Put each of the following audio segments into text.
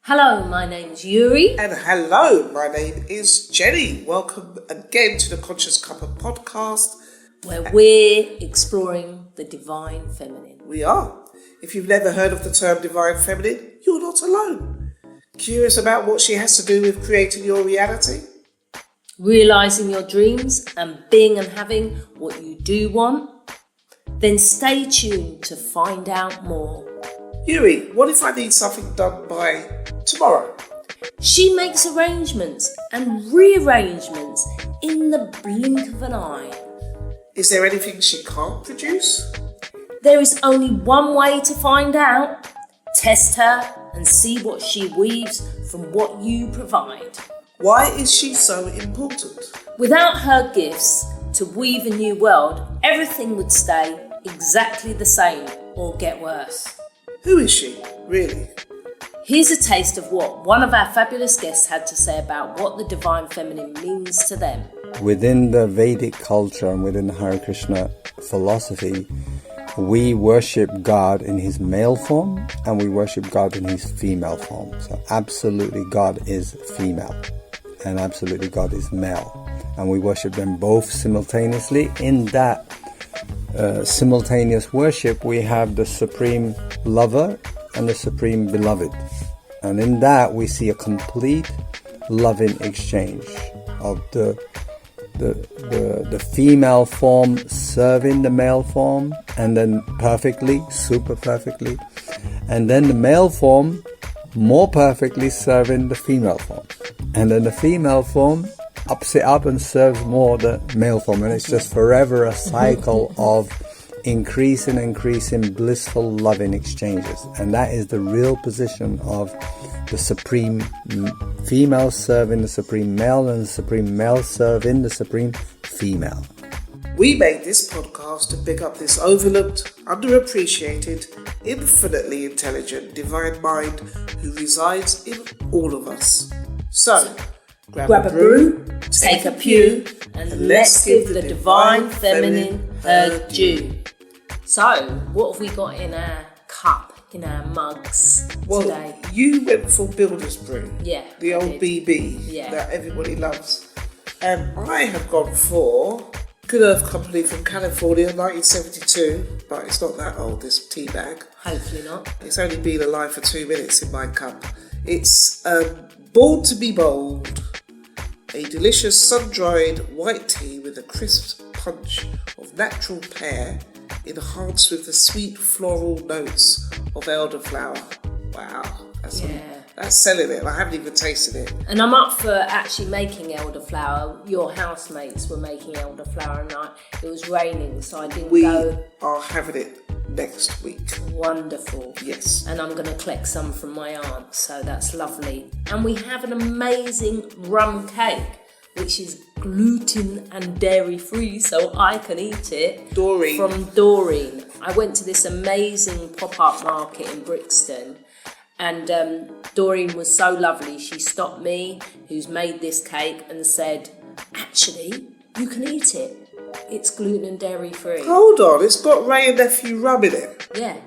Hello, my name's Eury. And hello, my name is Jenny. Welcome again to the Conscious Cuppa podcast, where we're exploring the divine feminine. We are. If you've never heard of the term divine feminine, you're not alone. Curious about what she has to do with creating your reality? Realising your dreams and being and having what you do want? Then stay tuned to find out more. Eury, what if I need something done by tomorrow? She makes arrangements and rearrangements in the blink of an eye. Is there anything she can't produce? There is only one way to find out. Test her and see what she weaves from what you provide. Why is she so important? Without her gifts to weave a new world, everything would stay exactly the same or get worse. Who is she, really? Here's a taste of what one of our fabulous guests had to say about what the divine feminine means to them. Within the Vedic culture and within the Hare Krishna philosophy, we worship God in his male form and we worship God in his female form. So absolutely God is female and absolutely God is male. And we worship them both simultaneously. In that simultaneous worship, we have the supreme lover and the supreme beloved. And in that, we see a complete loving exchange of the female form serving the male form, and then perfectly, super perfectly, and then the male form more perfectly serving the female form, and then the female form ups it up and serves more the male form, and it's just forever a cycle of increasing blissful loving exchanges. And that is the real position of the supreme female serving the supreme male and the supreme male serving the supreme female. We made this podcast to pick up this overlooked, underappreciated, infinitely intelligent divine mind who resides in all of us. So, grab a brew, take a pew, and let's give the divine feminine her due. So, what have we got in our cup, in our mugs today? You went for Builder's Brew. Yeah. The old BB that everybody loves. And I have gone for Good Earth Company from California, 1972. But it's not that old, this tea bag. Hopefully not. It's only been alive for 2 minutes in my cup. It's Born to be Bold. A delicious sun-dried white tea with a crisp punch of natural pear, enhanced with the sweet floral notes of elderflower. Wow, that's selling it. I haven't even tasted it. And I'm up for actually making elderflower. Your housemates were making elderflower, and it was raining, so I didn't go. We are having it next week. Wonderful. Yes. And I'm going to collect some from my aunt, so that's lovely. And we have an amazing rum cake, which is gluten and dairy free, so I can eat it. Doreen. From Doreen. I went to this amazing pop-up market in Brixton, and Doreen was so lovely. She stopped me, who's made this cake, and said, actually, you can eat it. It's gluten and dairy free. Hold on, it's got Ray and Nephew rum in it. Yeah.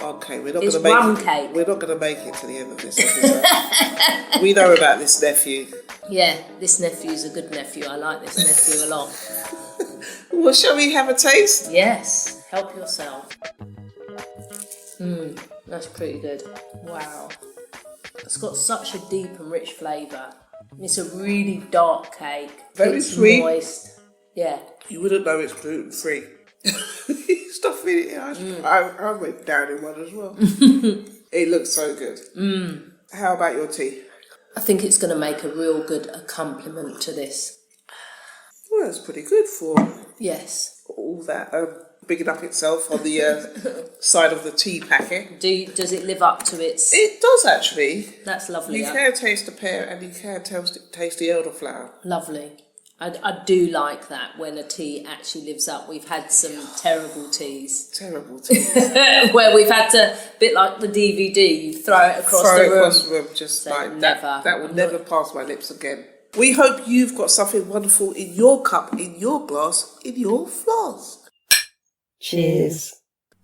Okay, we're not It's going to make rum it. cake. We're not going to make it to the end of this episode. We know about this nephew. Yeah, this nephew's a good nephew. I like this nephew a lot. Well, shall we have a taste? Yes, help yourself. That's pretty good. Wow. It's got such a deep and rich flavour. It's a really dark cake. Very it's sweet. Moist. Yeah. You wouldn't know it's gluten free. Stuff in it. I went down in one as well. It looks so good. How about your tea? I think it's going to make a real good accompaniment to this. Well, that's pretty good for Yes. all that bigging up itself on the side of the tea packet. Does it live up to its... It does actually. That's lovely. You can taste the pear and you can taste the elderflower. Lovely. I do like that when a tea actually lives up. We've had some terrible teas. Terrible teas. Where we've had to, a bit like the DVD, you throw it across the room. Just So like never. that will never pass my lips again. We hope you've got something wonderful in your cup, in your glass, in your flask. Cheers.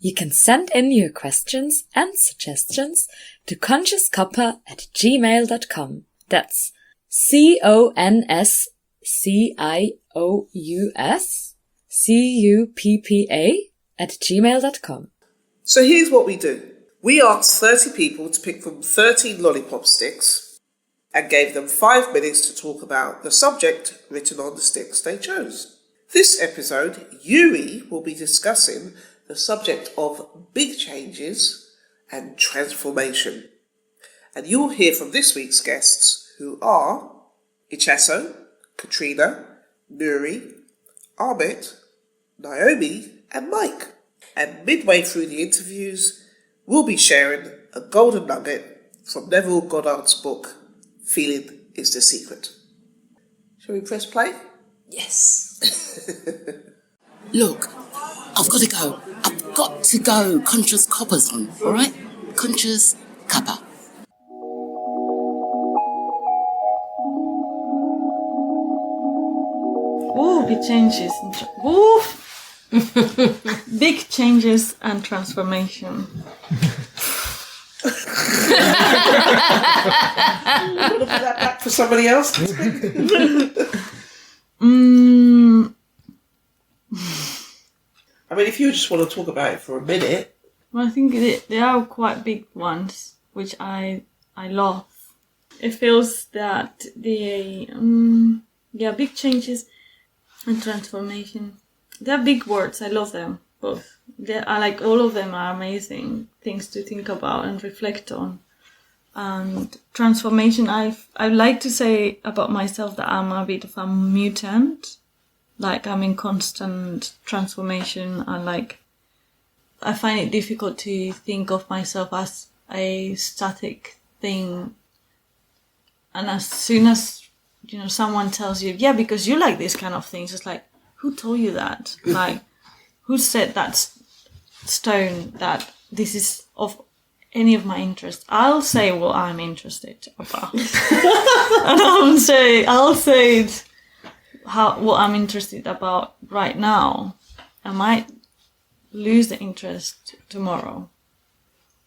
You can send in your questions and suggestions to consciouscuppa@gmail.com. That's consciouScuppa@gmail.com. So here's what we do. We asked 30 people to pick from 13 lollipop sticks and gave them 5 minutes to talk about the subject written on the sticks they chose. This episode, Eury will be discussing the subject of big changes and transformation. And you'll hear from this week's guests, who are Ichaso, Katrina, Nuri, Ahmet, Naomi and Mike. And midway through the interviews, we'll be sharing a golden nugget from Neville Goddard's book, Feeling is the Secret. Shall we press play? Yes. Look, I've got to go. I've got to go. Conscious Cuppa's on, all right? Conscious Cuppa. Ooh, big changes. Big changes and transformation. You want to put that back for somebody else? I mean, if you just want to talk about it for a minute. Well, I think they are quite big ones, which I love. It feels that the big changes and transformation. They're big words. I love them both. I like all of them are amazing things to think about and reflect on. And transformation, I like to say about myself that I'm a bit of a mutant. Like I'm in constant transformation and I find it difficult to think of myself as a static thing. And as soon as, someone tells you, yeah, because you like these kind of things, it's like, who told you that? Like, who said that stone that this is of any of my interest? I'll say what I'm interested about. And I'll say it what I'm interested about right now. I might lose the interest tomorrow,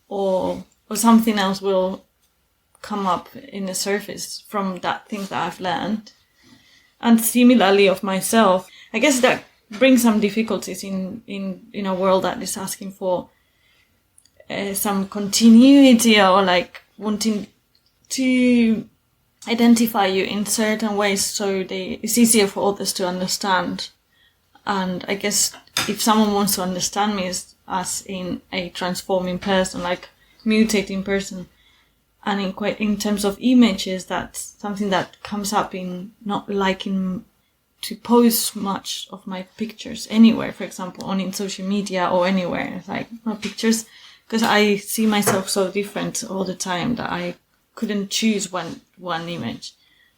or something else will come up in the surface from that thing that I've learned. And similarly of myself, I guess that brings some difficulties in a world that is asking for some continuity or wanting to identify you in certain ways so it's easier for others to understand. And I guess if someone wants to understand me as in a transforming person, like mutating person, and in terms of images, that's something that comes up in not liking to post much of my pictures anywhere, for example, in social media or anywhere. It's like my pictures, because I see myself so different all the time that I couldn't choose one image.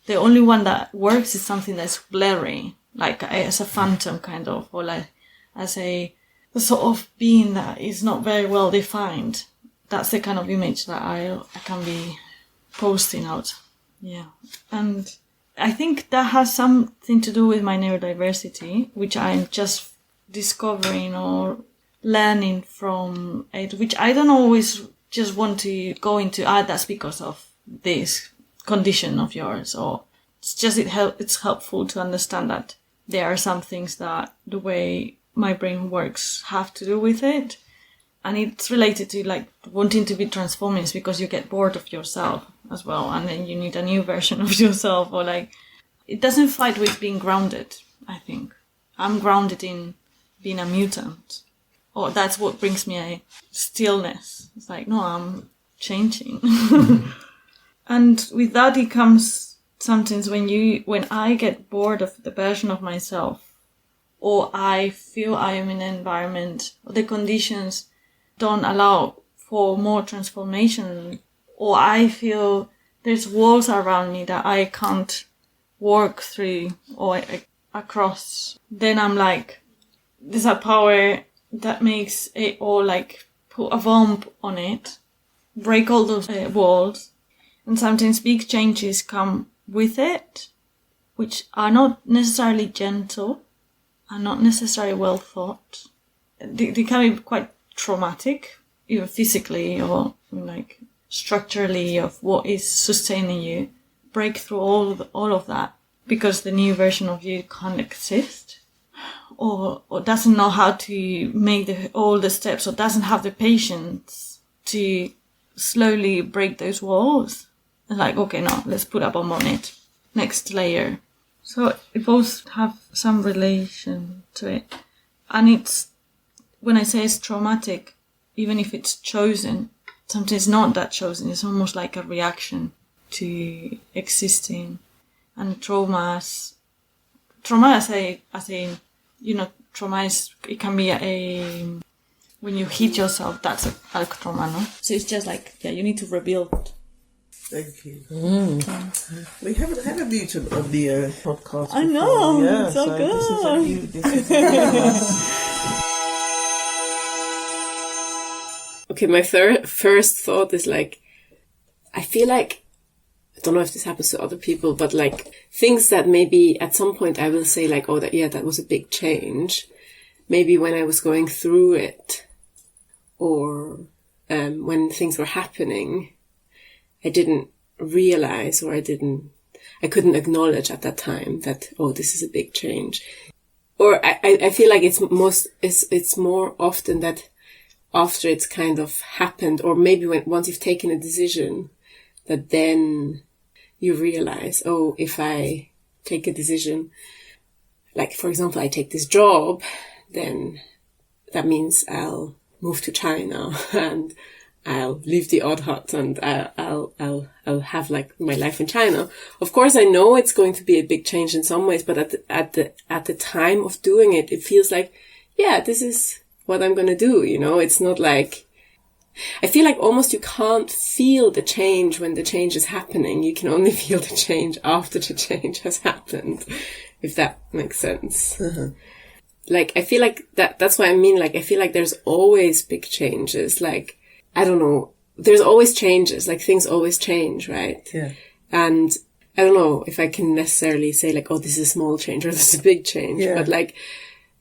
The only one that works is something that's blurry, like as a phantom kind of, or like as a sort of being that is not very well defined. That's the kind of image that I can be posting out. Yeah. And I think that has something to do with my neurodiversity, which I'm just discovering or learning from it, which I don't always just want to go into, that's because of this condition of yours, or it's just it's helpful to understand that there are some things that the way my brain works have to do with it. And it's related to wanting to be transforming is because you get bored of yourself as well, and then you need a new version of yourself, or it doesn't fight with being grounded. I think I'm grounded in being a mutant, or that's what brings me a stillness. It's like, no, I'm changing. And with that it comes sometimes when I get bored of the version of myself, or I feel I am in an environment, or the conditions don't allow for more transformation, or I feel there's walls around me that I can't work through or across, then I'm like, there's a power that makes it all put a bump on it, break all those walls, and sometimes big changes come with it, which are not necessarily gentle, are not necessarily well thought. They can be quite traumatic, either physically or like structurally, of what is sustaining you, break through all of that, because the new version of you can't exist, or doesn't know how to make all the steps, or doesn't have the patience to slowly break those walls. It's like, okay, no, let's put a bomb on it. Next layer. So it both have some relation to it. And it's, when I say it's traumatic, even if it's chosen, sometimes it's not that chosen. It's almost like a reaction to existing. And trauma as in, you know, trauma is, it can be when you hit yourself, that's a trauma, no? So it's just like, yeah, you need to rebuild. Thank you. We haven't had a mutant on the podcast before. I know, yeah, it's so good. This is a new Okay, my first thought is like, I feel like, I don't know if this happens to other people, but like things that maybe at some point I will say like, oh, that was a big change. Maybe when I was going through it, or when things were happening, I didn't realize, or I couldn't acknowledge at that time that, oh, this is a big change. Or I feel like it's more often that after it's kind of happened, or maybe once you've taken a decision, that then you realize, oh, if I take a decision, like, for example, I take this job, then that means I'll move to China and I'll leave the odd hut and I'll have like my life in China. Of course, I know it's going to be a big change in some ways, but at the time of doing it, it feels like, yeah, this is what I'm going to do. You know, it's not like, I feel like almost you can't feel the change when the change is happening. You can only feel the change after the change has happened, if that makes sense. Uh-huh. Like, I feel like that's what I mean. Like, I feel like there's always big changes. Like, I don't know, there's always changes, like things always change, right? Yeah. And I don't know if I can necessarily say like, oh, this is a small change or this is a big change, but like,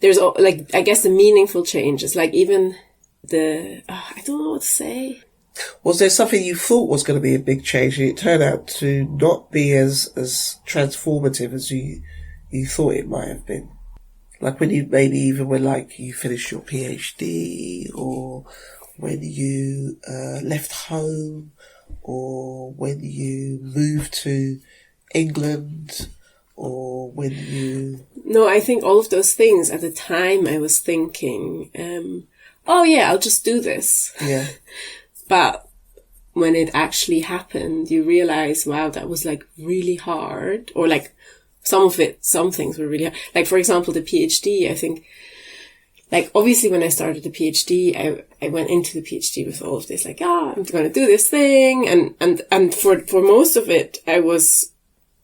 there's like, I guess the meaningful changes, like even I don't know what to say. Was there something you thought was going to be a big change and it turned out to not be as transformative as you thought it might have been? Like when you like you finished your PhD, or when you left home, or when you moved to England, or when you... No, I think all of those things at the time I was thinking, oh yeah, I'll just do this. Yeah. But when it actually happened, you realize, wow, that was like really hard. Or like some things were really hard. Like, for example, the PhD, I think, like, obviously when I started the PhD, I went into the PhD with all of this, like, I'm going to do this thing. And for most of it, I was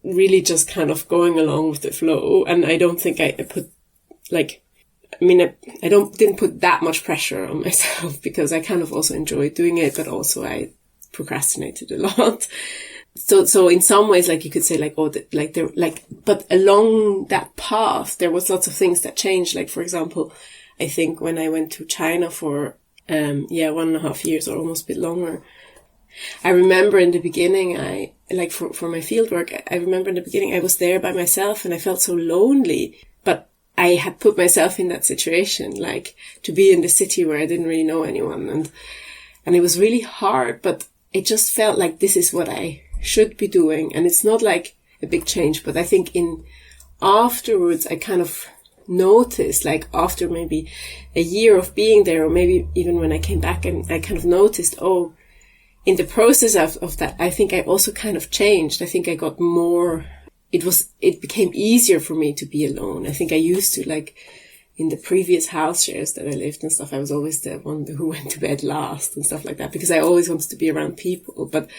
really just kind of going along with the flow. And I don't think I put, like, I mean, I didn't put that much pressure on myself because I kind of also enjoyed doing it, but also I procrastinated a lot. So in some ways, like you could say like, but along that path, there was lots of things that changed. Like, for example, I think when I went to China for, 1.5 years or almost a bit longer, I remember in the beginning, for my fieldwork, I remember in the beginning I was there by myself and I felt so lonely, but I had put myself in that situation, like to be in the city where I didn't really know anyone. And it was really hard, but it just felt like this is what I should be doing. And it's not like a big change, but I think afterwards, I kind of noticed, like after maybe a year of being there, or maybe even when I came back, and I kind of noticed, in the process of that, I think I also kind of changed. I think I got more, it became easier for me to be alone. I think I used to, like, in the previous house shares that I lived and stuff, I was always the one who went to bed last and stuff like that, because I always wanted to be around people. But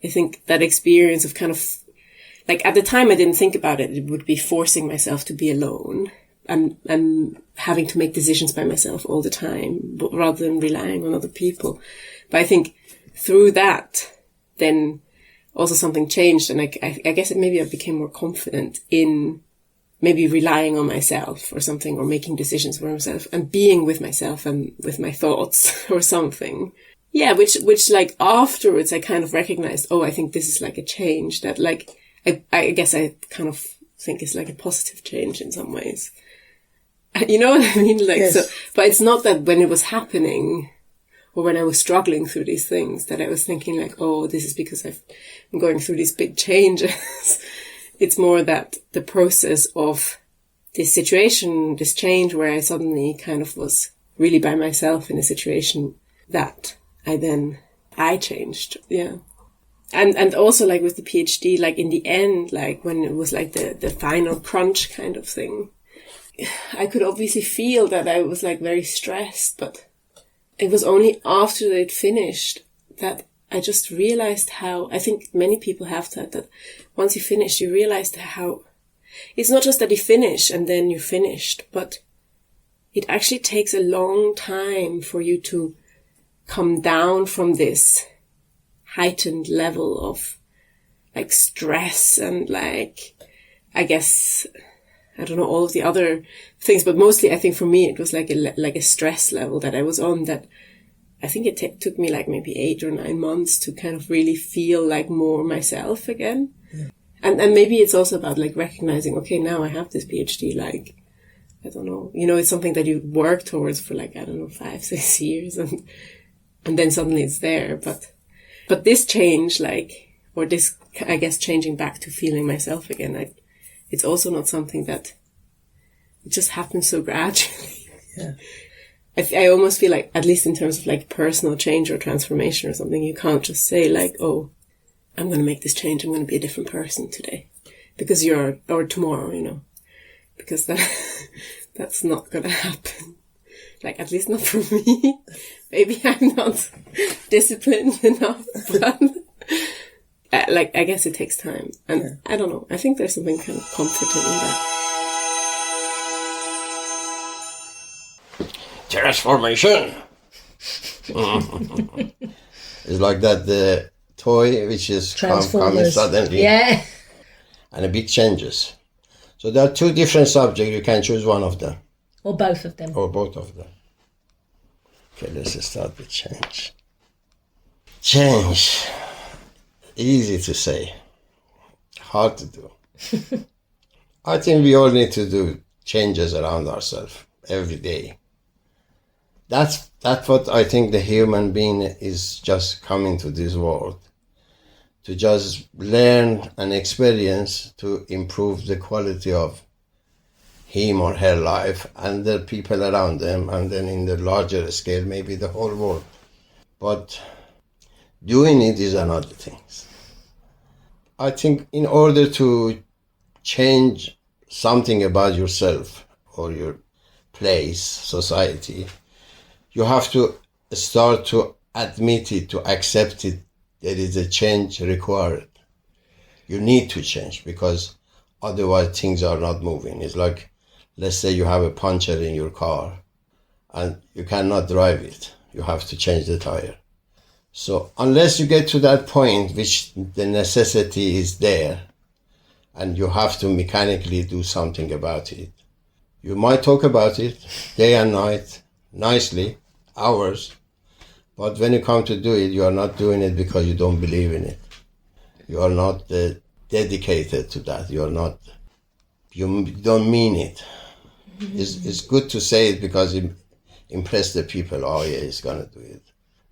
I think that experience of kind of, like, at the time I didn't think about it. It would be forcing myself to be alone and having to make decisions by myself all the time, but rather than relying on other people. But I think through that, then also something changed. And I guess maybe I became more confident in maybe relying on myself or something, or making decisions for myself and being with myself and with my thoughts or something. Yeah, which like afterwards I kind of recognized, oh, I think this is like a change that like, I guess I kind of think is like a positive change in some ways. You know what I mean? Like, yes. So, but it's not that when it was happening or when I was struggling through these things that I was thinking like, oh, this is because I'm going through these big changes. It's more that the process of this situation, this change where I suddenly kind of was really by myself in a situation that I changed. Yeah. And also like with the PhD, like in the end, like when it was like the final crunch kind of thing, I could obviously feel that I was like very stressed, but it was only after they'd finished that I just realized how, I think many people have that once you finish, you realized how it's not just that you finish and then you're finished, but it actually takes a long time for you to come down from this heightened level of like stress and like, I guess, I don't know, all of the other things, but mostly I think for me it was like a stress level that I was on that I think it took me like maybe 8 or 9 months to kind of really feel like more myself again. Yeah. And maybe it's also about like recognizing, okay, now I have this PhD, like, I don't know, you know, it's something that you work towards for like, I don't know, 5-6 years and then suddenly it's there. But this change, like, or this, I guess, changing back to feeling myself again, it's also not something that it just happens so gradually. Yeah. I almost feel like, at least in terms of like personal change or transformation or something, you can't just say like, oh, I'm going to make this change. I'm going to be a different person today because or tomorrow, you know, because that's not going to happen. Like, at least not for me. Maybe I'm not disciplined enough, but like, I guess it takes time. And yeah. I don't know. I think there's something kind of comforting in that. Transformation. It's like that the toy which is coming suddenly. Yeah. And a big changes. So there are 2 different subjects. You can choose one of them. Or both of them. Or both of them. Okay, let's start with change. Change. Easy to say. Hard to do. I think we all need to do changes around ourselves every day. That's what I think the human being is just coming to this world. To just learn and experience to improve the quality of him or her life and the people around them, and then in the larger scale, maybe the whole world. But doing it is another thing. I think in order to change something about yourself or your place, society, you have to start to admit it, to accept it, there is a change required. You need to change because otherwise things are not moving. It's like, let's say you have a puncture in your car and you cannot drive it. You have to change the tire. So unless you get to that point, which the necessity is there, and you have to mechanically do something about it, you might talk about it day and night, nicely, hours, but when you come to do it, you are not doing it because you don't believe in it. You are not dedicated to that. You don't mean it. It's good to say it because it impress the people. Oh yeah, he's gonna do it.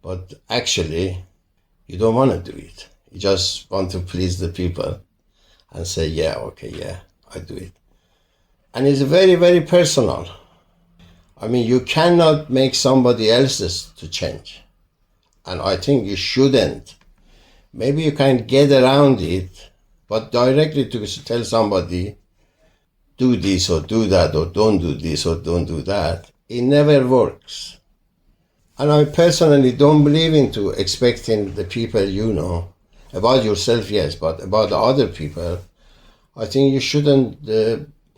But actually, you don't want to do it. You just want to please the people and say, yeah, okay, yeah, I do it. And it's very, very personal. I mean, you cannot make somebody else's to change. And I think you shouldn't. Maybe you can get around it, but directly to tell somebody, do this or do that, or don't do this or don't do that, it never works. And I personally don't believe into expecting the people you know, about yourself, yes, but about the other people, I think you shouldn't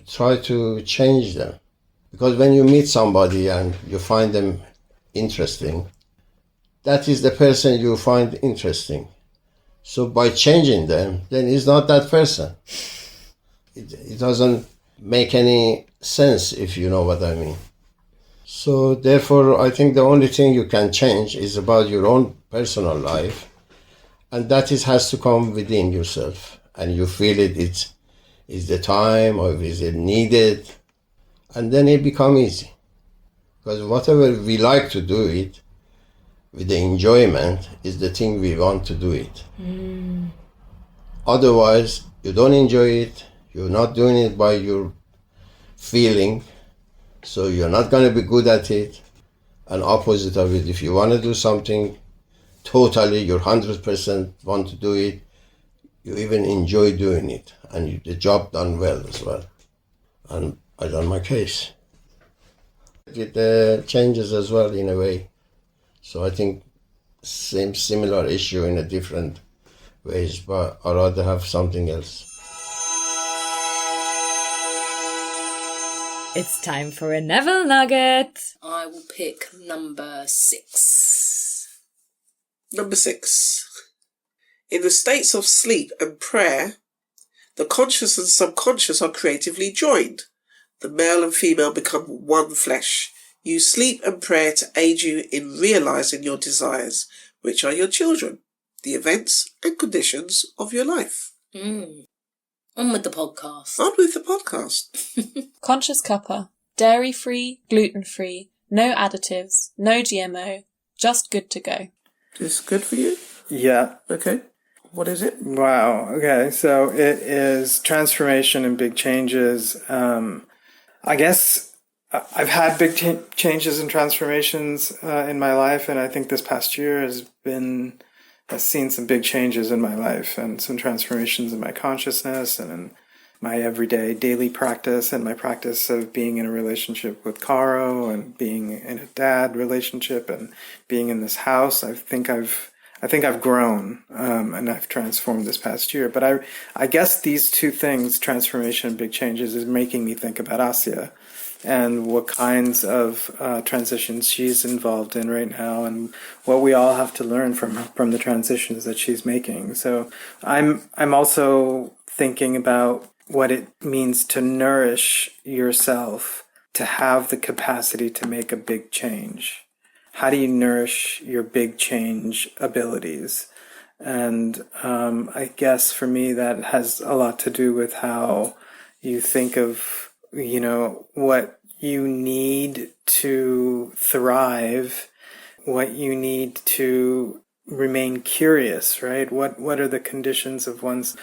try to change them. Because when you meet somebody and you find them interesting, that is the person you find interesting. So by changing them, then it's not that person. It doesn't make any sense, if you know what I mean. So therefore, I think the only thing you can change is about your own personal life, and that has to come within yourself, and you feel it's the time, or is it needed, and then it become easy. Because whatever we like to do it, with the enjoyment, is the thing we want to do it. Otherwise, you don't enjoy it, you're not doing it by your feeling, so you're not going to be good at it. And opposite of it, if you want to do something totally, you're 100% want to do it, you even enjoy doing it, and the job done well as well. And I done my case. With the changes as well, in a way. So I think similar issue in a different ways, but I'd rather have something else. It's time for a Neville Nugget. I will pick number 6. Number 6. In the states of sleep and prayer, the conscious and subconscious are creatively joined. The male and female become one flesh. Use sleep and prayer to aid you in realizing your desires, which are your children, the events and conditions of your life. On with the podcast. On with the podcast. Conscious Cuppa. Dairy-free, gluten-free, no additives, no GMO, just good to go. Is good for you? Yeah. Okay. What is it? Wow. Okay. So it is transformation and big changes. I guess I've had big changes and transformations in my life, and I think this past year has seen some big changes in my life and some transformations in my consciousness and in my everyday daily practice and my practice of being in a relationship with Caro and being in a dad relationship and being in this house. I think I've grown and I've transformed this past year. But I guess these two things, transformation and big changes, is making me think about Asya and what kinds of transitions she's involved in right now and what we all have to learn from the transitions that she's making. So I'm also thinking about what it means to nourish yourself, to have the capacity to make a big change. How do you nourish your big change abilities? And I guess for me that has a lot to do with how you think of, what you need to thrive, what you need to remain curious, right? What are the conditions of one's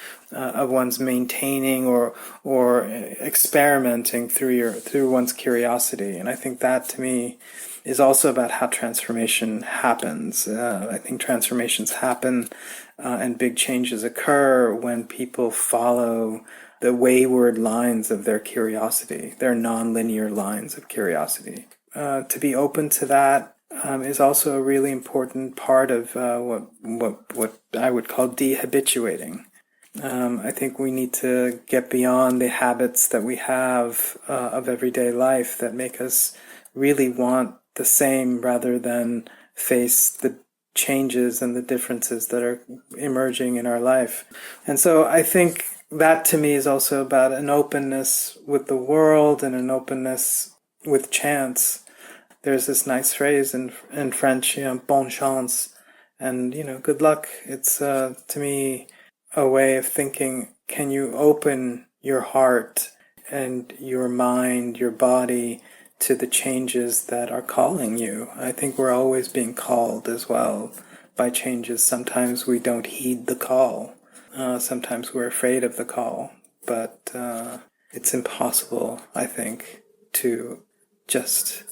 maintaining or experimenting through one's curiosity? And I think that to me is also about how transformation happens. I think transformations happen and big changes occur when people follow the wayward lines of their curiosity, their non-linear lines of curiosity. To be open to that is also a really important part of what I would call dehabituating. I think we need to get beyond the habits that we have of everyday life that make us really want the same rather than face the changes and the differences that are emerging in our life. And so I think that to me is also about an openness with the world and an openness with chance. There's this nice phrase in French, bon chance, and, good luck. It's, to me, a way of thinking, can you open your heart and your mind, your body, to the changes that are calling you? I think we're always being called as well by changes. Sometimes we don't heed the call. Sometimes we're afraid of the call. But it's impossible, I think, to just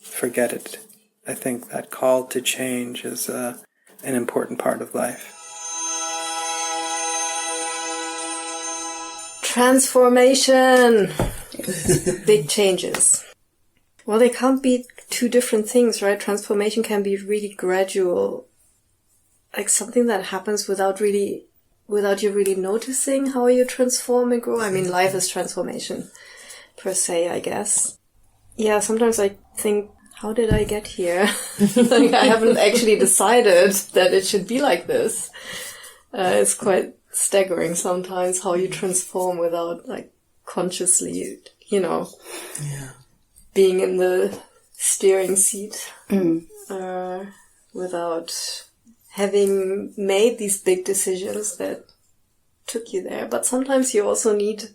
forget it. I think that call to change is an important part of life. Transformation. Big changes. Well, they can't be two different things, right? Transformation can be really gradual, like something that happens without you really noticing how you transform and grow. I mean, life is transformation per se, I guess. Yeah, sometimes I think, how did I get here? Like, I haven't actually decided that it should be like this. It's quite staggering sometimes how you transform without consciously, being in the steering seat without having made these big decisions that took you there. But sometimes you also need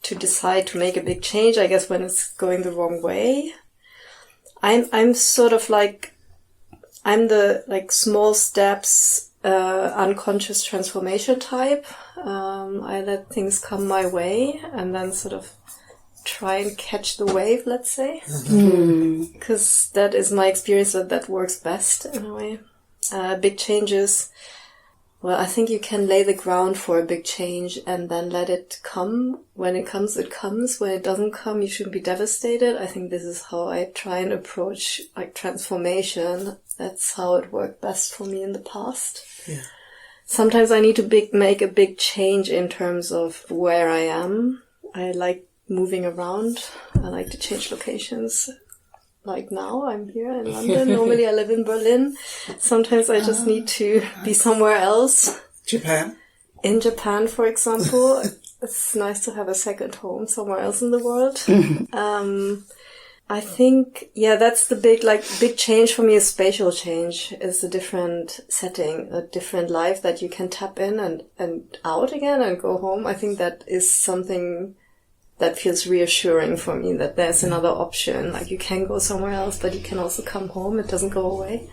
to decide to make a big change, I guess, when it's going the wrong way. I'm sort of like, I'm the small steps, unconscious transformation type. I let things come my way and then sort of try and catch the wave, let's say. Because that is my experience that works best in a way. Big changes. Well, I think you can lay the ground for a big change and then let it come. When it comes, it comes. When it doesn't come, you shouldn't be devastated. I think this is how I try and approach transformation. That's how it worked best for me in the past. Yeah. Sometimes I need to make a big change in terms of where I am. I like moving around. I like to change locations. Like now, I'm here in London. Normally I live in Berlin. Sometimes I just need to be somewhere else. Japan? In Japan, for example. It's nice to have a second home somewhere else in the world. I think, that's the big change for me is spatial change. Is a different setting, a different life that you can tap in and out again and go home. I think that is something that feels reassuring for me, that there's another option. Like you can go somewhere else, but you can also come home. It doesn't go away.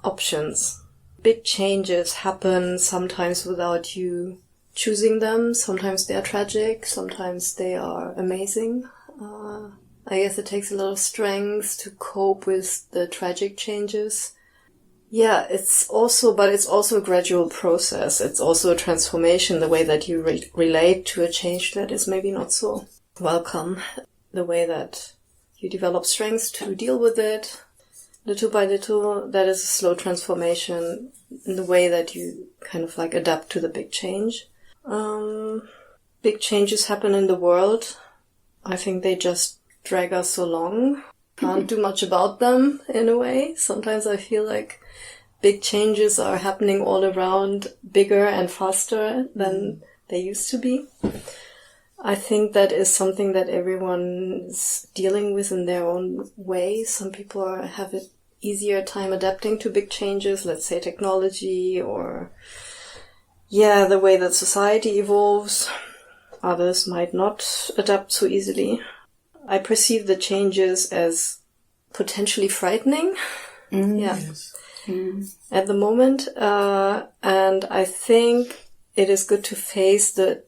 Options. Big changes happen sometimes without you choosing them. Sometimes they are tragic. Sometimes they are amazing. I guess it takes a lot of strength to cope with the tragic changes. Yeah, it's also a gradual process. It's also a transformation, the way that you relate to a change that is maybe not so welcome. The way that you develop strength to deal with it, little by little, that is a slow transformation in the way that you kind of adapt to the big change. Big changes happen in the world. I think they just drag us so long. Can't do much about them in a way. Sometimes I feel like big changes are happening all around, bigger and faster than they used to be. I think that is something that everyone is dealing with in their own way. Some people have an easier time adapting to big changes, let's say technology or, the way that society evolves. Others might not adapt so easily. I perceive the changes as potentially frightening. Yes. At the moment, and I think it is good to face the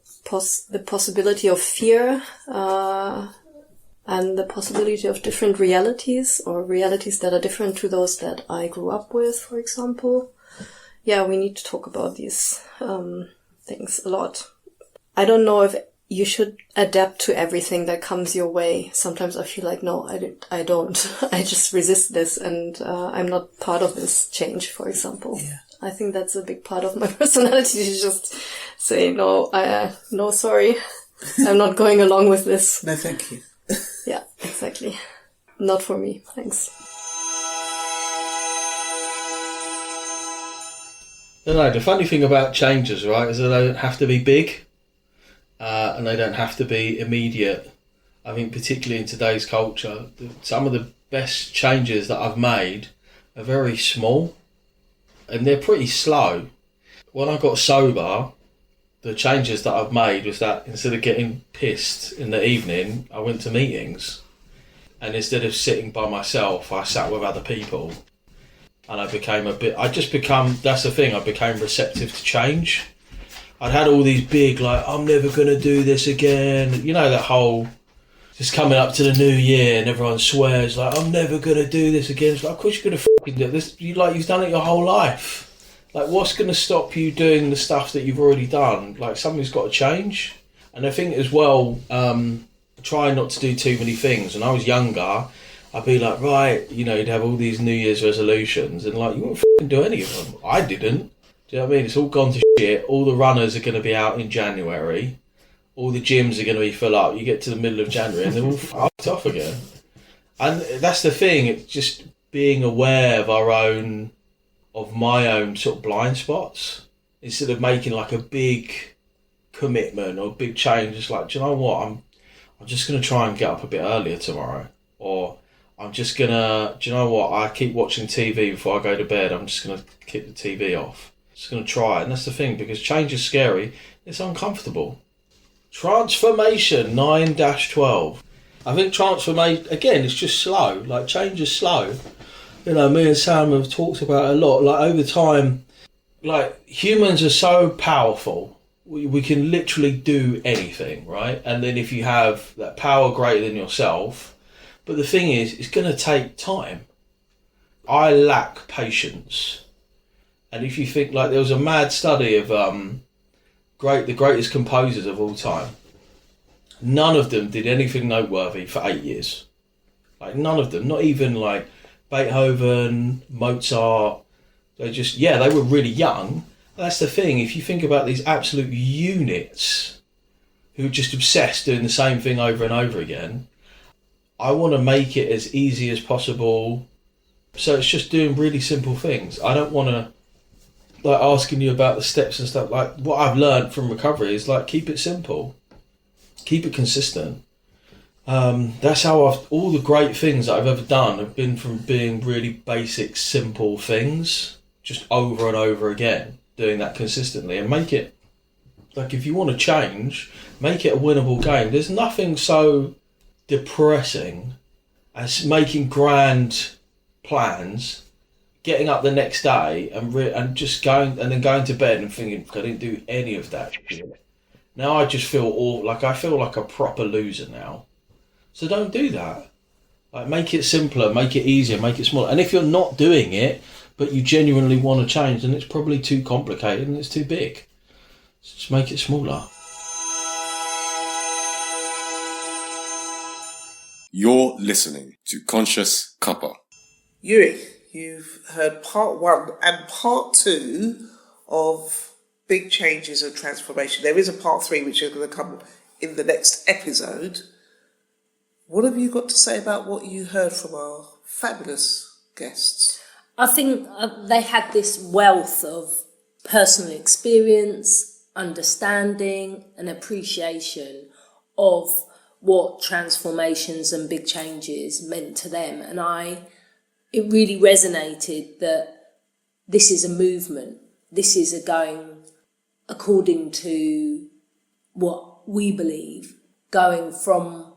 possibility of fear and the possibility of different realities, or realities that are different to those that I grew up with, for example. We need to talk about these things a lot. I don't know if you should adapt to everything that comes your way. Sometimes I feel like, no, I don't. I just resist this and I'm not part of this change, for example. Yeah. I think that's a big part of my personality, to just say, no, sorry. I'm not going along with this. No, thank you. Yeah, exactly. Not for me. Thanks. I don't know, the funny thing about changes, right, is that they don't have to be big. And they don't have to be immediate. I think particularly in today's culture, some of the best changes that I've made are very small and they're pretty slow. When I got sober, the changes that I've made was that instead of getting pissed in the evening, I went to meetings. And instead of sitting by myself, I sat with other people. And that's the thing, I became receptive to change. I'd had all these big, I'm never going to do this again. You know, that whole, just coming up to the new year and everyone swears, I'm never going to do this again. It's of course you're going to fucking do this. You've done it your whole life. What's going to stop you doing the stuff that you've already done? Something's got to change. And I think as well, trying not to do too many things. When I was younger, I'd be you'd have all these New Year's resolutions and you wouldn't fucking do any of them. I didn't. Do you know what I mean? It's all gone to shit. All the runners are going to be out in January. All the gyms are going to be full up. You get to the middle of January and they're all fucked off again. And that's the thing. It's just being aware of my own sort of blind spots. Instead of making a big commitment or big change. It's like, do you know what? I'm just going to try and get up a bit earlier tomorrow. Or I'm just going to, do you know what? I keep watching TV before I go to bed. I'm just going to keep the TV off. Just going to try it. And that's the thing, because change is scary. It's uncomfortable. Transformation 9-12. I think transformation, again, it's just slow. Like, change is slow. You know, me and Sam have talked about it a lot. Like, over time, like, humans are so powerful. We can literally do anything, right? And then if you have that power greater than yourself, but the thing is, it's going to take time. I lack patience. And if you think, like, there was a mad study of the greatest composers of all time. None of them did anything noteworthy for 8 years. Like, none of them. Not even, like, Beethoven, Mozart. They just, yeah, they were really young. That's the thing. If you think about these absolute units who are just obsessed doing the same thing over and over again, I want to make it as easy as possible. So it's just doing really simple things. I don't want to, like, asking you about the steps and stuff. Like, what I've learned from recovery is, like, keep it simple. Keep it consistent. That's how all the great things that I've ever done have been from being really basic, simple things, just over and over again, doing that consistently. And make it, like, if you want to change, make it a winnable game. There's nothing so depressing as making grand plans, getting up the next day and just going to bed and thinking, I didn't do any of that shit. Now I just feel I feel like a proper loser now. So don't do that. Like, make it simpler, make it easier, make it smaller. And if you're not doing it, but you genuinely want to change, then it's probably too complicated and it's too big. So just make it smaller. You're listening to Conscious Cuppa. Eury, you've heard part 1 and part 2 of Big Changes and Transformation. There is a part 3 which is going to come in the next episode. What have you got to say about what you heard from our fabulous guests? I think they had this wealth of personal experience, understanding and appreciation of what transformations and big changes meant to them. And it really resonated that this is a movement. This is a going according to what we believe, going from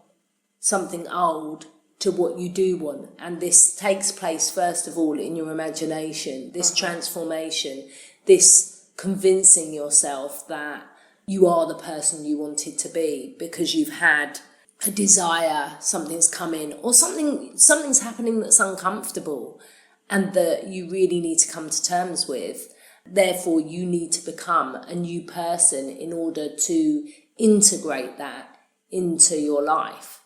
something old to what you do want. And this takes place, first of all, in your imagination, this transformation, this convincing yourself that you are the person you wanted to be because you've had a desire, something's come in, or something's happening that's uncomfortable and that you really need to come to terms with. Therefore, you need to become a new person in order to integrate that into your life.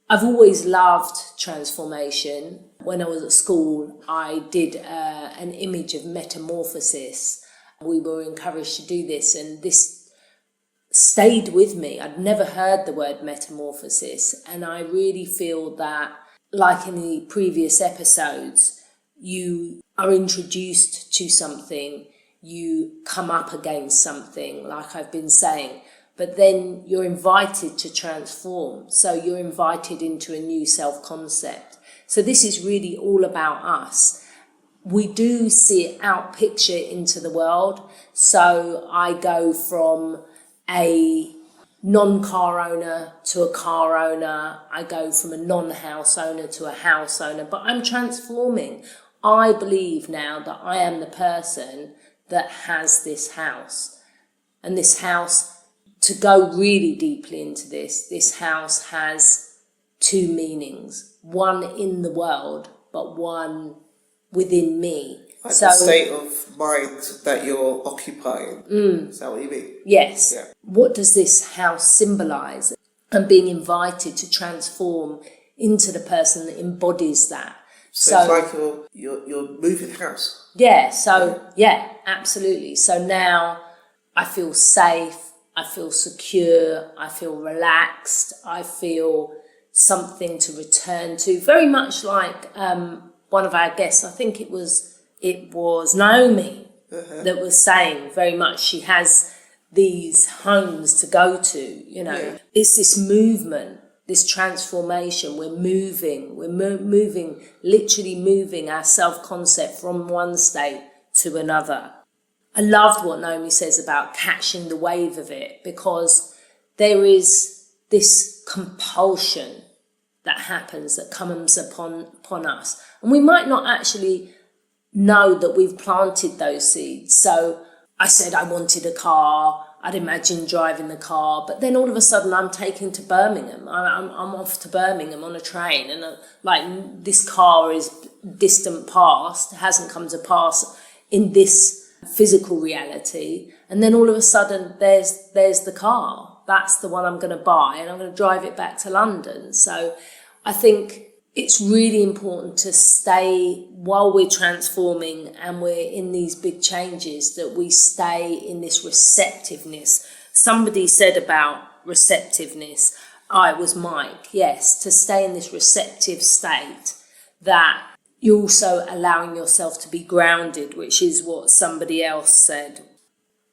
I've always loved transformation. When I was at school, I did an image of metamorphosis. We were encouraged to do this, and this stayed with me. I'd never heard the word metamorphosis, and I really feel that, like in the previous episodes, you are introduced to something, you come up against something, like I've been saying, but then you're invited to transform. So you're invited into a new self-concept. So this is really all about us. We do see it out picture into the world. So I go from a non-car owner to a car owner. I go from a non-house owner to a house owner, but I'm transforming. I believe now that I am the person that has this house. And this house, to go really deeply into this house has two meanings. One in the world, but one within me. Like the state of mind that you're occupying. Is that what you mean? Yes. Yeah. What does this house symbolise? And being invited to transform into the person that embodies that. So it's like you're moving house. Yeah, yeah, absolutely. So now I feel safe, I feel secure, I feel relaxed, I feel something to return to. Very much like one of our guests, I think it was Naomi, that was saying very much she has these homes to go to, you know. Yeah. It's this movement, this transformation. We're moving, literally moving our self-concept from one state to another. I loved what Naomi says about catching the wave of it, because there is this compulsion that happens, that comes upon us. And we might not actually know that we've planted those seeds. So I said I wanted a car, I'd imagined driving the car, but then all of a sudden I'm taken to Birmingham. I'm off to Birmingham on a train, and like this car is distant past, hasn't come to pass in this physical reality. And then all of a sudden there's the car. That's the one I'm going to buy, and I'm going to drive it back to London. So I think it's really important to stay, while we're transforming and we're in these big changes, that we stay in this receptiveness. Somebody said about receptiveness, it was Mike, yes, to stay in this receptive state, that you're also allowing yourself to be grounded, which is what somebody else said.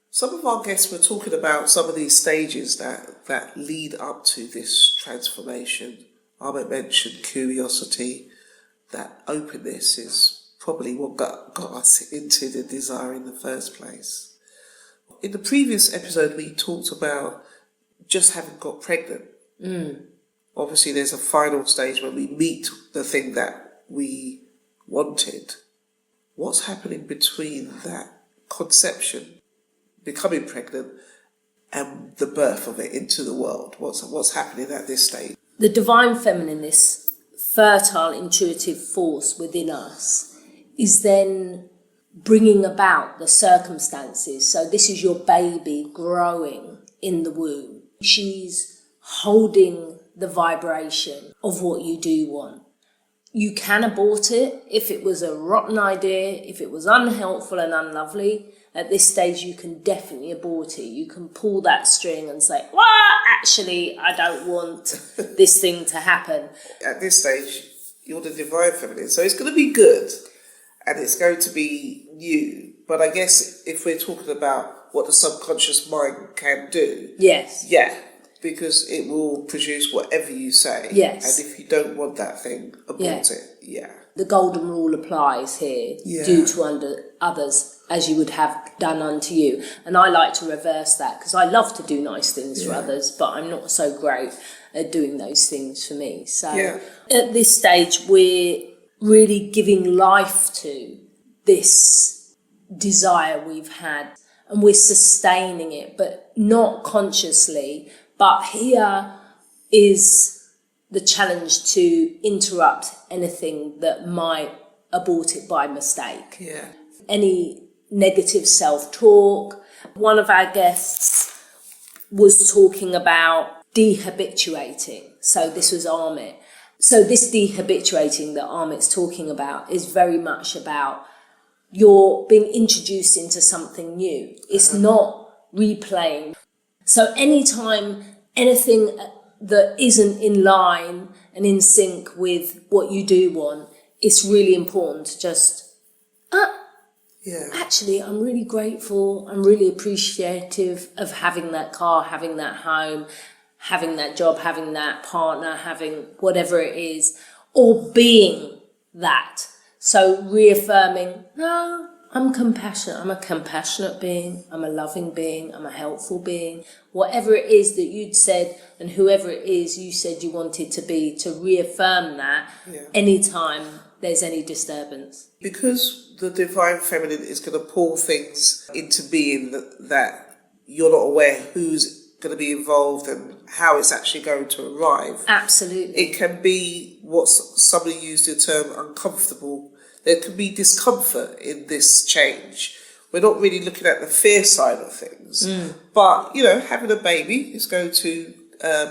Some of our guests were talking about some of these stages that lead up to this transformation. Ahmed mentioned curiosity. That openness is probably what got us into the desire in the first place. In the previous episode, we talked about just having got pregnant. Obviously, there's a final stage when we meet the thing that we wanted. What's happening between that conception, becoming pregnant, and the birth of it into the world? What's happening at this stage? The divine feminine, this fertile, intuitive force within us, is then bringing about the circumstances. So this is your baby growing in the womb. She's holding the vibration of what you do want. You can abort it if it was a rotten idea, if it was unhelpful and unlovely. At this stage, you can definitely abort it. You can pull that string and say, well, actually, I don't want this thing to happen. At this stage, you're the divine feminine, so it's going to be good and it's going to be new. But I guess if we're talking about what the subconscious mind can do, yes, yeah, because it will produce whatever you say. Yes. And if you don't want that thing, abort it. Yeah. The golden rule applies here. Yeah. Do to others as you would have done unto you. And I like to reverse that, because I love to do nice things for others, but I'm not so great at doing those things for me. So at this stage, we're really giving life to this desire we've had, and we're sustaining it, but not consciously. But here is the challenge to interrupt anything that might abort it by mistake. Yeah. Any negative self-talk. One of our guests was talking about dehabituating. So this was Amit. So this dehabituating that Amit's talking about is very much about you're being introduced into something new. It's not replaying. So anytime anything that isn't in line and in sync with what you do want, it's really important to just, actually, I'm really grateful, I'm really appreciative of having that car, having that home, having that job, having that partner, having whatever it is, or being that. So reaffirming, no, I'm compassionate. I'm a compassionate being. I'm a loving being. I'm a helpful being. Whatever it is that you'd said, and whoever it is you said you wanted to be, to reaffirm that anytime there's any disturbance. Because the divine feminine is going to pull things into being that you're not aware who's going to be involved and how it's actually going to arrive. Absolutely. It can be what somebody used the term uncomfortable. There can be discomfort in this change. We're not really looking at the fear side of things. But, having a baby is going to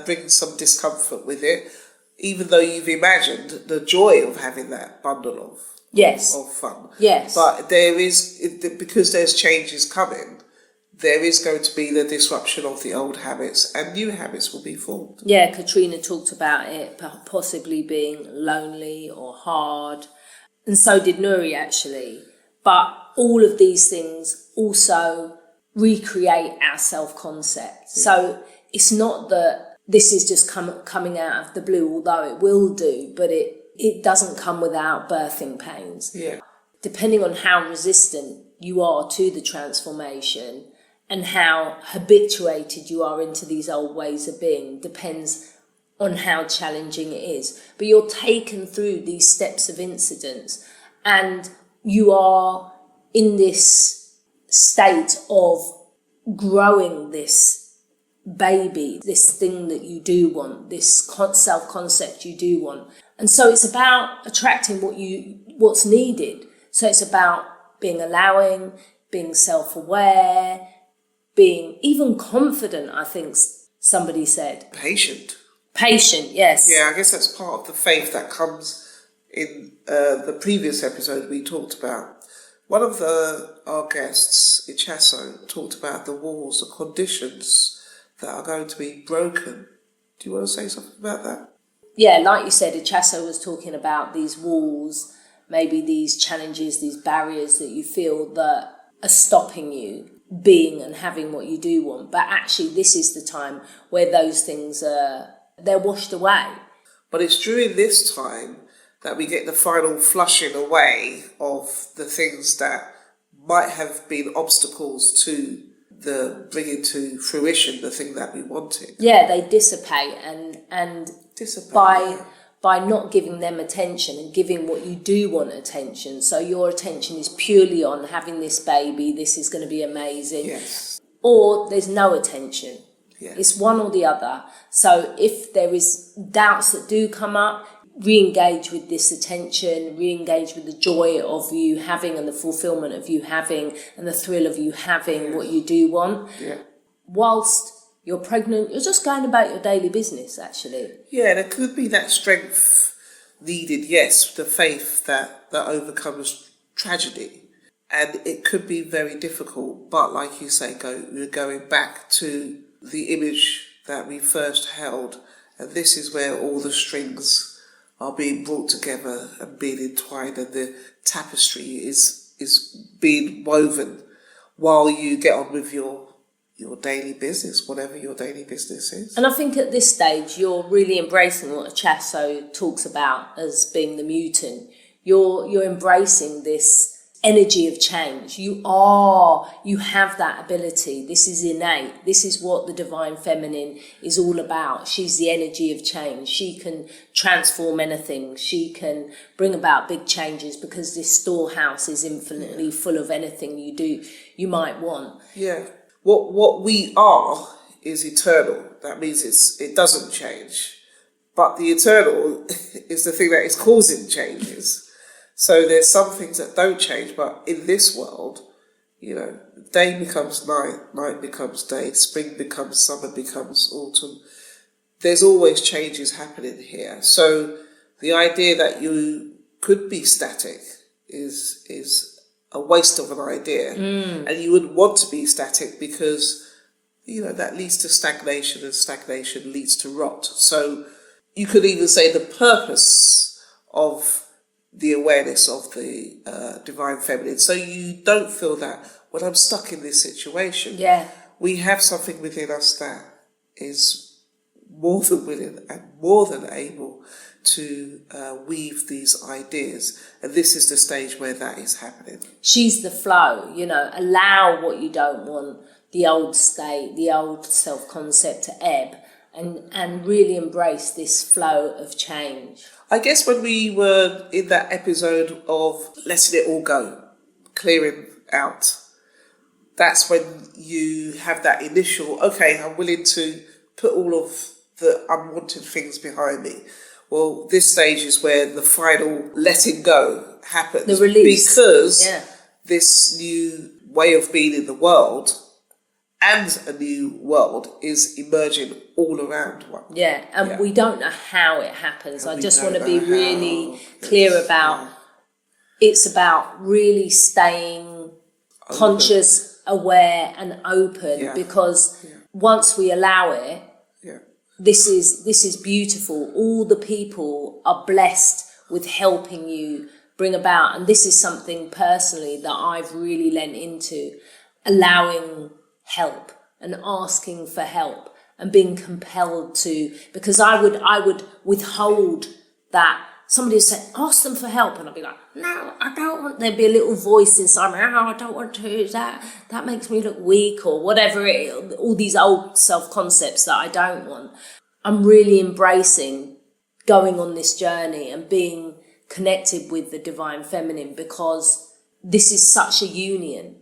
bring some discomfort with it, even though you've imagined the joy of having that bundle of fun. Yes. But there is, because there's changes coming, there is going to be the disruption of the old habits, and new habits will be formed. Yeah, Katrina talked about it possibly being lonely or hard, and so did Nuri actually. But all of these things also recreate our self-concept. So it's not that this is just coming out of the blue, although it will do, but it doesn't come without birthing pains. Yeah. Depending on how resistant you are to the transformation and how habituated you are into these old ways of being depends on how challenging it is. But you're taken through these steps of incidents and you are in this state of growing this baby, this thing that you do want, this self-concept you do want. And so it's about attracting what's needed. So it's about being allowing, being self-aware, being even confident, I think somebody said. Patient. Patient, yes. Yeah, I guess that's part of the faith that comes in the previous episode we talked about. One of our guests, Ichaso, talked about the walls, the conditions that are going to be broken. Do you want to say something about that? Yeah, like you said, Ichaso was talking about these walls, maybe these challenges, these barriers that you feel that are stopping you being and having what you do want. But actually, this is the time where those things they're washed away. But it's during this time that we get the final flushing away of the things that might have been obstacles to the bringing to fruition the thing that we wanted. Yeah, they dissipate and dissipate, by not giving them attention and giving what you do want attention. So your attention is purely on having this baby, this is going to be amazing. Yes. Or there's no attention. Yeah. It's one or the other. So if there is doubts that do come up, re-engage with this attention, re-engage with the joy of you having and the fulfillment of you having and the thrill of you having what you do want. Yeah. Whilst you're pregnant, you're just going about your daily business, actually. Yeah, there could be that strength needed, yes, the faith that overcomes tragedy. And it could be very difficult, but like you say, we're going back to the image that we first held, and this is where all the strings are being brought together and being entwined, and the tapestry is being woven while you get on with your daily business, whatever your daily business is. And I think at this stage, you're really embracing what Ichaso talks about as being the mutant. You're embracing this energy of change. You have that ability. This is innate. This is what the divine feminine is all about. She's the energy of change. She can transform anything. She can bring about big changes because this storehouse is infinitely full of anything you might want. Yeah. What we are is eternal. That means it doesn't change. But the eternal is the thing that is causing changes. So there's some things that don't change, but in this world, day becomes night, night becomes day, spring becomes summer, becomes autumn. There's always changes happening here. So the idea that you could be static is a waste of an idea. And you wouldn't want to be static because, that leads to stagnation, and stagnation leads to rot. So you could even say the purpose of the awareness of the divine feminine. So you don't feel that when I'm stuck in this situation, we have something within us that is more than willing and more than able to weave these ideas. And this is the stage where that is happening. She's the flow, allow what you don't want, the old state, the old self-concept to ebb and really embrace this flow of change. I guess when we were in that episode of letting it all go, clearing out, that's when you have that initial, okay, I'm willing to put all of the unwanted things behind me. Well, this stage is where the final letting go happens. The release. Because this new way of being in the world and a new world is emerging all around one. Yeah, and we don't know how it happens. I just want to be really clear about it's about really staying conscious, aware and open because once we allow it, this is beautiful. All the people are blessed with helping you bring about, and this is something personally that I've really lent into, allowing help and asking for help and being compelled to, because I would withhold that. Somebody would say, ask them for help, and I'd be like, no, I don't want. There'd be a little voice inside me, no, I don't want to. That makes me look weak, or whatever it is. All these old self-concepts that I don't want. I'm really embracing going on this journey and being connected with the divine feminine, because this is such a union.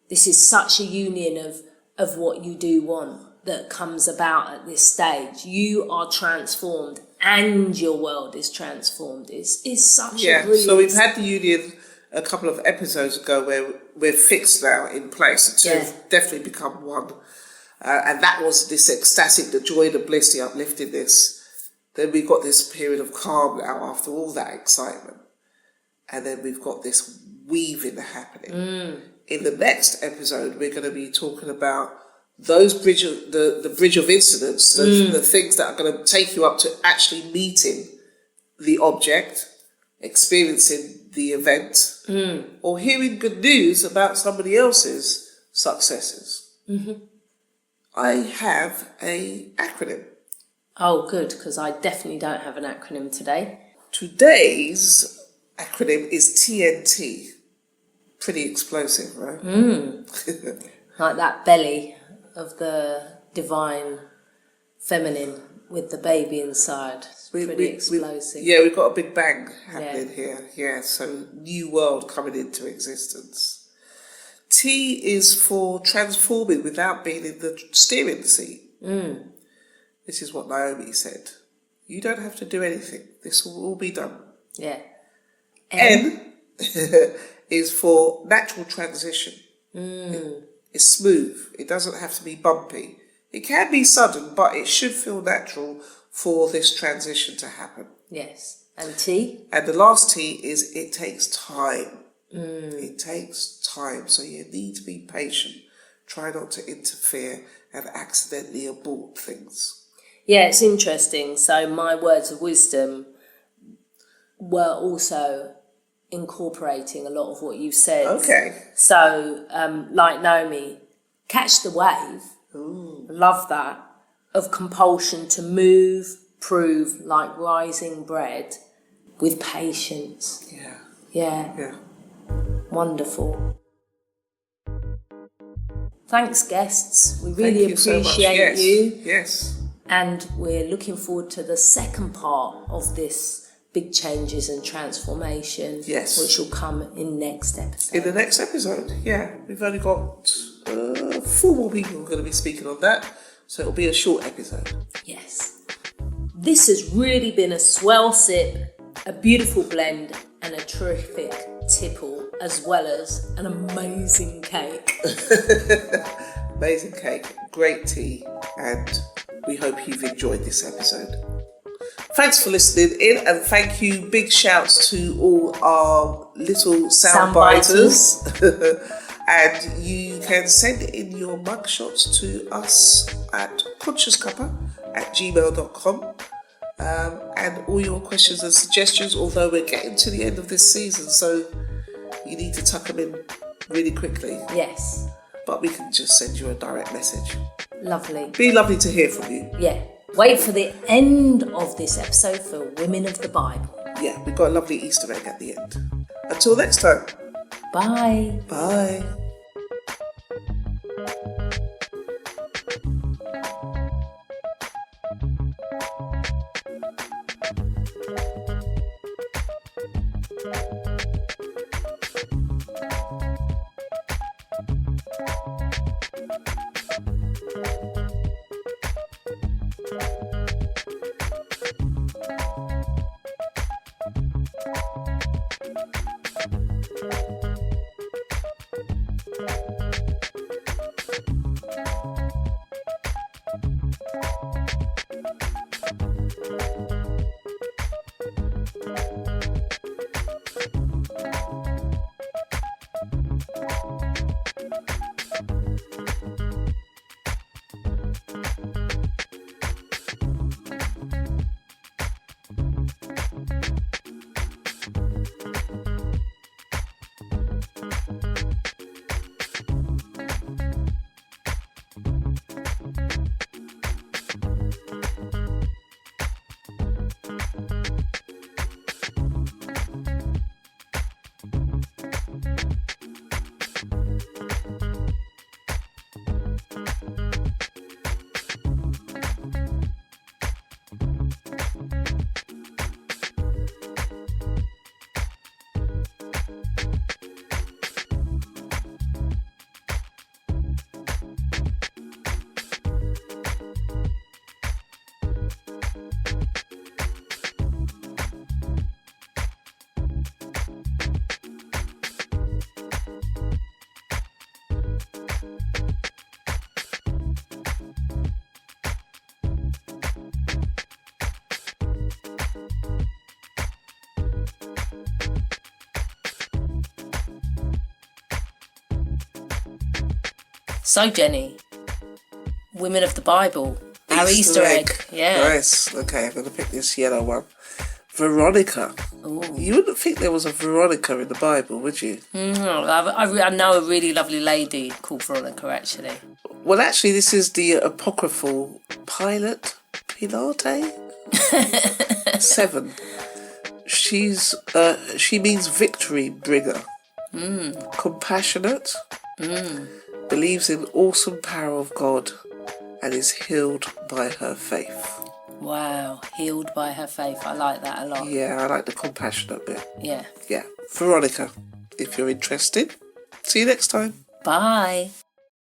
This is such a union of what you do want that comes about at this stage. You are transformed and your world is transformed. It's such a brilliant... So we've had the union a couple of episodes ago where we're fixed now in place. The two have definitely become one. And that was this ecstatic, the joy, the bliss, the upliftingness. Then we've got this period of calm now after all that excitement. And then we've got this weaving happening. In the next episode, we're going to be talking about those the bridge of incidents, the things that are going to take you up to actually meeting the object, experiencing the event, or hearing good news about somebody else's successes. I have an acronym. Oh, good, because I definitely don't have an acronym today. Today's acronym is TNT. Pretty explosive, right? Like that belly of the divine feminine with the baby inside. It's pretty explosive. We've got a big bang happening here. Yeah, so new world coming into existence. T is for transforming without being in the steering seat. This is what Naomi said. You don't have to do anything. This will all be done. Yeah. N is for natural transition. It's smooth. It doesn't have to be bumpy. It can be sudden, but it should feel natural for this transition to happen. Yes. And T? And the last T is it takes time. It takes time, so you need to be patient. Try not to interfere and accidentally abort things. Yeah, it's interesting. So my words of wisdom were also incorporating a lot of what you've said. Okay. So, like Naomi, catch the wave. Love that. Of compulsion to move, prove like rising bread with patience. Yeah. Wonderful. Thanks, guests. We really appreciate you. Yes. And we're looking forward to the second part of this big changes and transformation. Yes. Which will come in next episode. In the next episode, yeah. We've only got 4 more people who are going to be speaking on that. So it'll be a short episode. Yes. This has really been a swell sip, a beautiful blend, and a terrific tipple, as well as an amazing cake. Amazing cake, great tea, and we hope you've enjoyed this episode. Thanks for listening in, and thank you, big shouts to all our little soundbiters. And you can send in your mugshots to us at consciouscuppa@gmail.com. And all your questions and suggestions, although we're getting to the end of this season, so you need to tuck them in really quickly. Yes. But we can just send you a direct message. Lovely. Be lovely to hear from you. Yeah. Wait for the end of this episode for Women of the Bible. Yeah, we've got a lovely Easter egg at the end. Until next time. Bye. Bye. So, Jenny, women of the Bible, our Easter egg. Yeah. Nice. Okay, I'm going to pick this yellow one. Veronica. Ooh. You wouldn't think there was a Veronica in the Bible, would you? I know a really lovely lady called Veronica, actually. Well, actually, this is the apocryphal Pilate 7. She means victory bringer, compassionate, believes in awesome power of God, and is healed by her faith. Wow, healed by her faith. I like that a lot. Yeah, I like the compassionate bit. Yeah. Yeah, Veronica, if you're interested. See you next time. Bye.